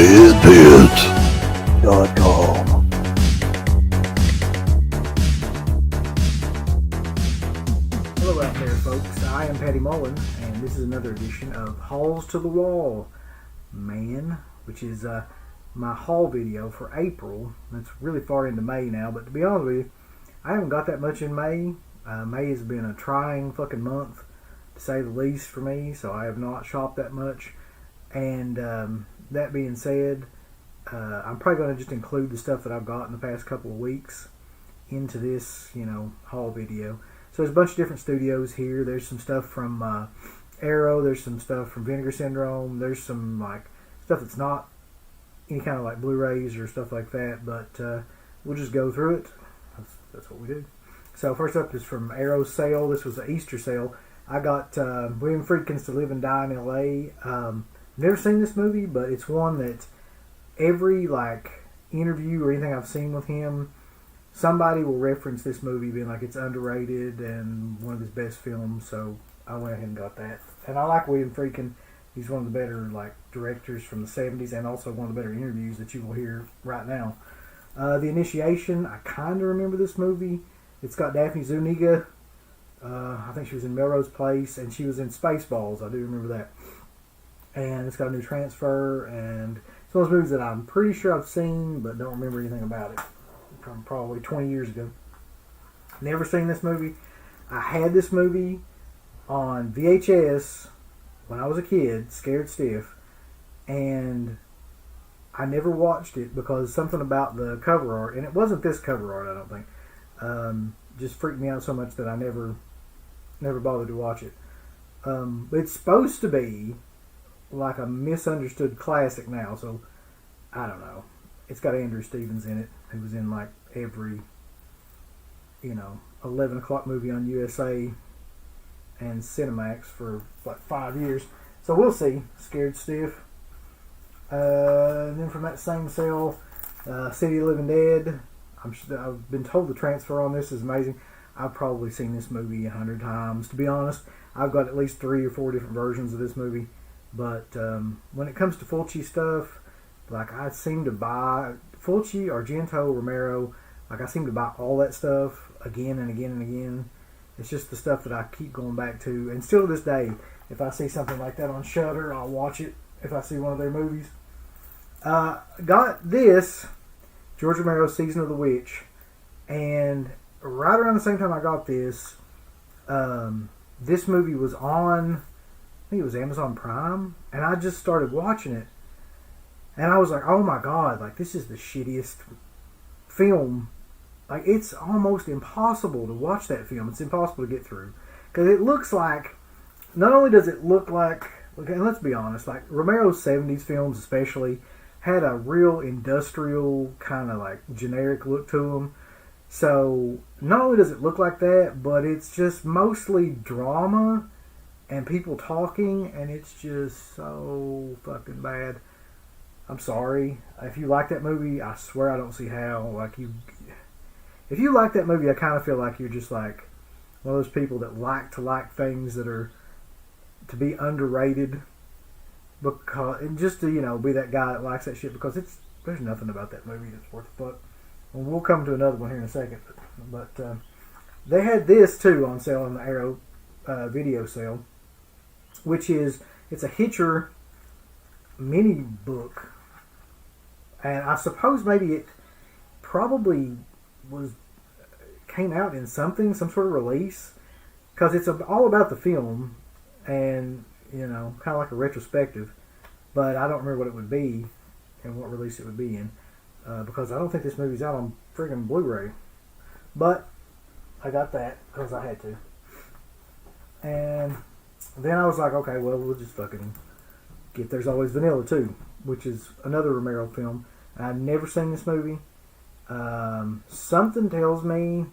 DEADPIT.com. Hello out there, folks. I am Patty Mullen, and this is another edition of Halls to the Wall, Man, which is my haul video for April. It's really far into May now, but to be honest with you, I haven't got that much in May. May has been a trying fucking month, to say the least, for me, so I have not shopped that much. And that being said, I'm probably going to just include the stuff that I've got in the past couple of weeks into this, haul video. So there's a bunch of different studios here. There's some stuff from Arrow. There's some stuff from Vinegar Syndrome. There's some stuff that's not any kind of Blu-rays or stuff like that. But we'll just go through it. That's what we do. So first up is from Arrow's sale. This was an Easter sale. I got William Friedkin's To Live and Die in L.A. Never seen this movie, but it's one that every interview or anything I've seen with him, somebody will reference this movie being like it's underrated and one of his best films. So I went ahead and got that. And I like William Friedkin. He's one of the better directors from the 70s, and also one of the better interviews that you will hear right now. The Initiation, I kind of remember this movie. It's got Daphne Zuniga. I think she was in Melrose Place, and she was in Spaceballs. I do remember that. And it's got a new transfer, and it's one of those movies that I'm pretty sure I've seen, but don't remember anything about it, from probably 20 years ago. Never seen this movie. I had this movie on VHS when I was a kid, scared stiff, and I never watched it because something about the cover art, and it wasn't this cover art, I don't think, just freaked me out so much that I never bothered to watch it. But it's supposed to be like a misunderstood classic now, so I don't know. It's got Andrew Stevens in it, who was in every 11 o'clock movie on USA and Cinemax for 5 years. So we'll see. Scared stiff. And then from that same sale, City of the Living Dead. I've been told the transfer on this is amazing. I've probably seen this movie 100 times. To be honest, I've got at least 3 or 4 different versions of this movie. But when it comes to Fulci stuff, I seem to buy Fulci, Argento, Romero. I seem to buy all that stuff again and again and again. It's just the stuff that I keep going back to. And still to this day, if I see something like that on Shudder, I'll watch it if I see one of their movies. Got this, George Romero's Season of the Witch. And right around the same time I got this, this movie was on, I think it was Amazon Prime, and I just started watching it, and I was like, oh my god, this is the shittiest film. It's almost impossible to watch that film. It's impossible to get through, because it looks like, not only does it look like, and let's be honest, Romero's 70s films especially had a real industrial kind of generic look to them. So not only does it look like that, but it's just mostly drama and people talking, and it's just so fucking bad. I'm sorry. If you like that movie, I swear I don't see how. If you like that movie, I kind of feel like you're just one of those people that like things that are to be underrated, because, and just to be that guy that likes that shit, because there's nothing about that movie that's worth a fuck. And we'll come to another one here in a second, but they had this too on sale on the Arrow video sale, which it's a Hitcher mini book, and I suppose maybe it probably came out in some sort of release, because it's all about the film, and kind of like a retrospective, but I don't remember what it would be and what release it would be in, because I don't think this movie's out on friggin' Blu-ray, but I got that because I had to. And then I was like, okay, well, we'll just fucking get There's Always Vanilla too, which is another Romero film. I've never seen this movie. Something tells me,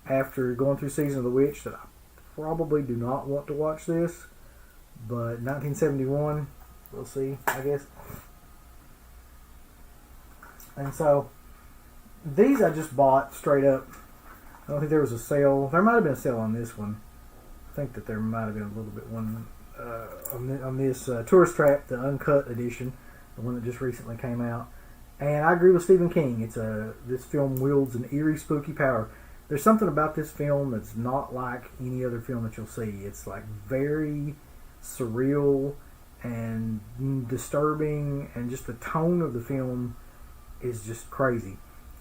after going through Season of the Witch, that I probably do not want to watch this. But 1971, we'll see, I guess. And so, these I just bought straight up. I don't think there was a sale. There might have been a sale on this one. I think that there might have been a little bit one on this Tourist Trap, the Uncut edition. the one that just recently came out. And I agree with Stephen King. This film wields an eerie, spooky power. There's something about this film that's not like any other film that you'll see. It's like very surreal and disturbing, and just the tone of the film is just crazy.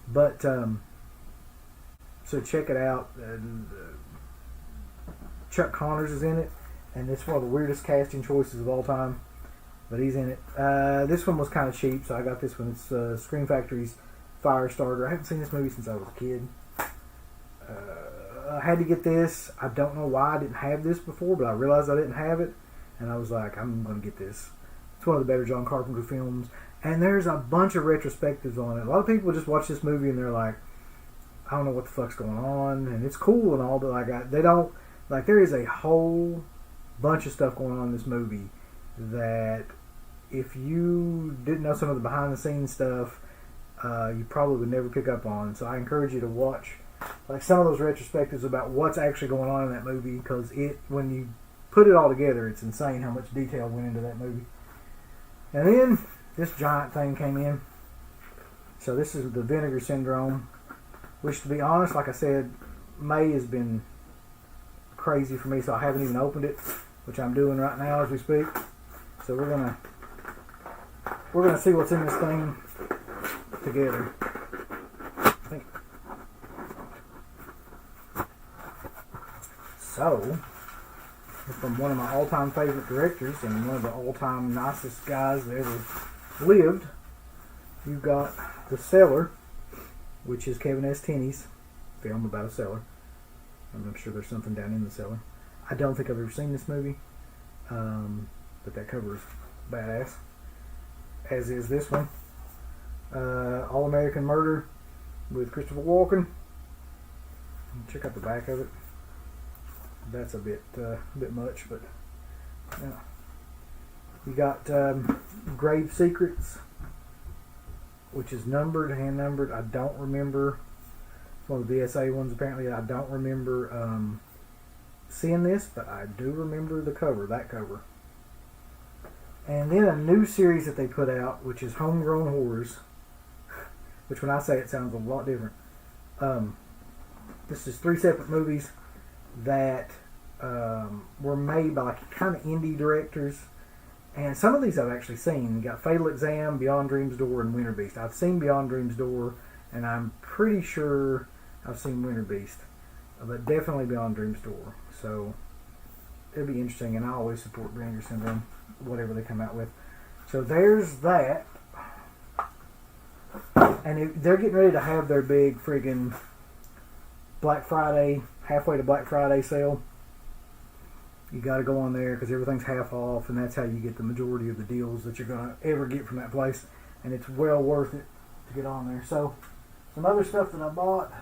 But so check it out. And Chuck Connors is in it, and it's one of the weirdest casting choices of all time. But he's in it. This one was kind of cheap, so I got this one. It's Scream Factory's Firestarter. I haven't seen this movie since I was a kid. I had to get this. I don't know why I didn't have this before, but I realized I didn't have it, and I was like, I'm going to get this. It's one of the better John Carpenter films, and there's a bunch of retrospectives on it. A lot of people just watch this movie and they're like, I don't know what the fuck's going on, and it's cool and all, but like they don't, like, there is a whole bunch of stuff going on in this movie that if you didn't know some of the behind the scenes stuff, you probably would never pick up on. So I encourage you to watch like some of those retrospectives about what's actually going on in that movie, because when you put it all together, it's insane how much detail went into that movie. And then this giant thing came in. So this is the Vinegar Syndrome, which, to be honest, like I said, May has been crazy for me, so I haven't even opened it, which I'm doing right now as we speak. So we're gonna see what's in this thing together. So, from one of my all-time favorite directors and one of the all-time nicest guys that ever lived, you've got The Cellar, which is Kevin S. Tenney's film about a cellar. I'm sure there's something down in the cellar. I don't think I've ever seen this movie, but that cover is badass, as is this one. All-American Murder with Christopher Walken. Check out the back of it. That's a bit much, but yeah. You got Grave Secrets, which is hand numbered. I don't remember. It's one of the BSA ones, apparently. I don't remember seeing this, but I do remember the cover, that cover. And then a new series that they put out, which is Homegrown Horrors, which when I say it sounds a lot different. This is 3 separate movies that were made by like kind of indie directors, and some of these I've actually seen. You got Fatal Exam, Beyond Dream's Door, and Winter Beast. I've seen Beyond Dream's Door, and I'm pretty sure I've seen Winter Beast, but definitely Beyond Dream's Door. So it'll be interesting, and I always support Vinegar Syndrome, whatever they come out with. So there's that, and they're getting ready to have their big friggin' Black Friday, halfway to Black Friday sale. You got to go on there because everything's half off, and that's how you get the majority of the deals that you're going to ever get from that place, and it's well worth it to get on there. So some other stuff that I bought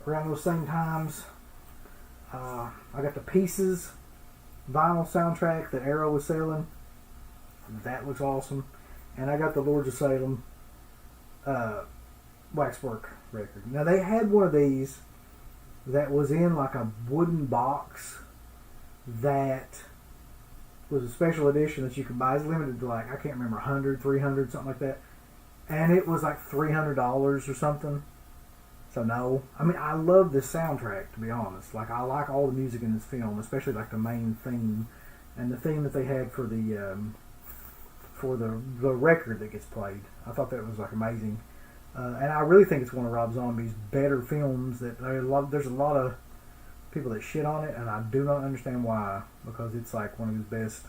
around those same times, I got the Pieces vinyl soundtrack that Arrow was selling. That looks awesome. And I got the Lords of Salem Waxwork record. Now they had one of these that was in like a wooden box that was a special edition that you could buy. It's limited to like, I can't remember, 100, 300, something like that. And it was like $300 or something. So no. I mean, I love this soundtrack, to be honest. Like, I like all the music in this film, especially like the main theme and the theme that they had for the record that gets played. I thought that was like amazing. And I really think it's one of Rob Zombie's better films. There's a lot of people that shit on it, and I do not understand why, because it's like one of his best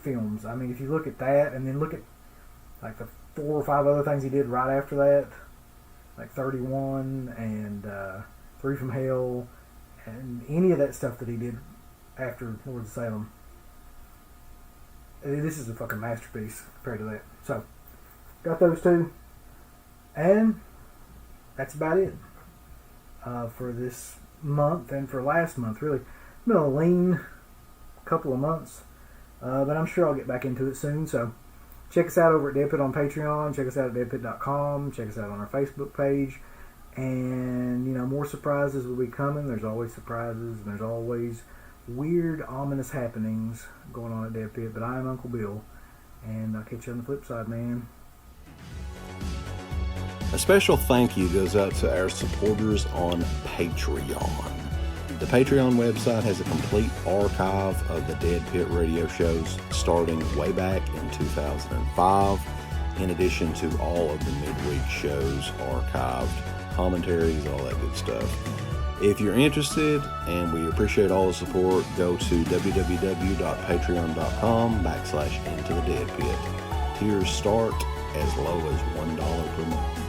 films. I mean, if you look at that, and then look at like the 4 or 5 other things he did right after that, like 31 and 3 from Hell, and any of that stuff that he did after Lords of Salem, this is a fucking masterpiece compared to that. So got those 2, and that's about it for this month and for last month. Really, it's been a lean couple of months, but I'm sure I'll get back into it soon. So check us out over at DeadPit on Patreon. Check us out at deadpit.com. Check us out on our Facebook page. And, more surprises will be coming. There's always surprises, and there's always weird, ominous happenings going on at Dead Pit. But I am Uncle Bill, and I'll catch you on the flip side, man. A special thank you goes out to our supporters on Patreon. The Patreon website has a complete archive of the Dead Pit Radio shows starting way back in 2005, in addition to all of the midweek shows archived, commentaries, all that good stuff. If you're interested, and we appreciate all the support, go to www.patreon.com/Into the Dead Pit. Tiers start as low as $1 per month.